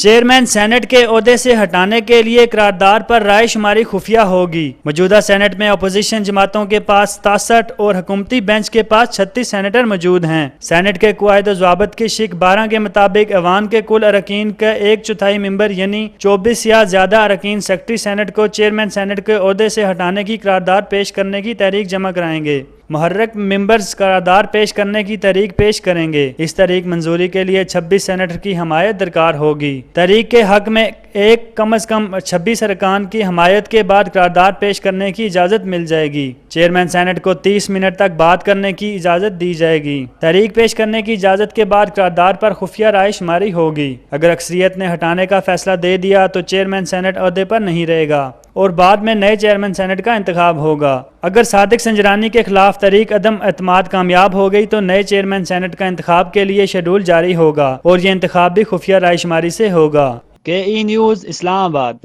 Chairman senate के ओहदे से हटाने के लिए करारदाद पर राय शुमारी खुफिया होगी। मौजूदा सेनेट में अपोजिशन जमातों के पास 67 और हुकूमती बेंच के पास 36 सेनेटर मौजूद हैं। सेनेट के क़वायद ज़वाबित की शिक 12 के मुताबिक ऐवान के कुल अरकान का 1/4 मेंबर यानी 24 या ज्यादा अरकान सेक्रेटरी सेनेट को चेयरमैन सेनेट के ओहदे से हटाने की करारदाद पेश करने की तहरीक जमा कराएंगे। मुहर्रक मेंबर्स करारदाद पेश करने की तहरीक पेश करेंगे। इस तहरीक मंजूरी के लिए 26 सेनेटर की हमायत दरकार होगी। तहरीक के हक में एक कम अज कम 26 अरकान की हमायत के बाद करारदाद पेश करने की इजाज़त मिल जाएगी। चेयरमैन सेनेट को 30 मिनट तक बात करने की इजाज़त दी जाएगी। तहरीक पेश करने की इजाज़त के बाद करारदाद पर खुफिया राय शुमारी होगी। अगर अक्सरियत ने हटाने का फैसला दे दिया तो चेयरमैन सेनेट ओहदे पर नहीं रहेगा और बाद में नए चेयरमैन सेनेट का इंतखाब होगा। अगर सादिक संजरानी के खिलाफ तहरीक अदम एतमाद कामयाब हो गई तो नए चेयरमैन सेनेट का इंतखाब के लिए शेड्यूल जारी होगा और ये इंतखाब भी खुफिया राय शुमारी से होगा। KE news Islamabad.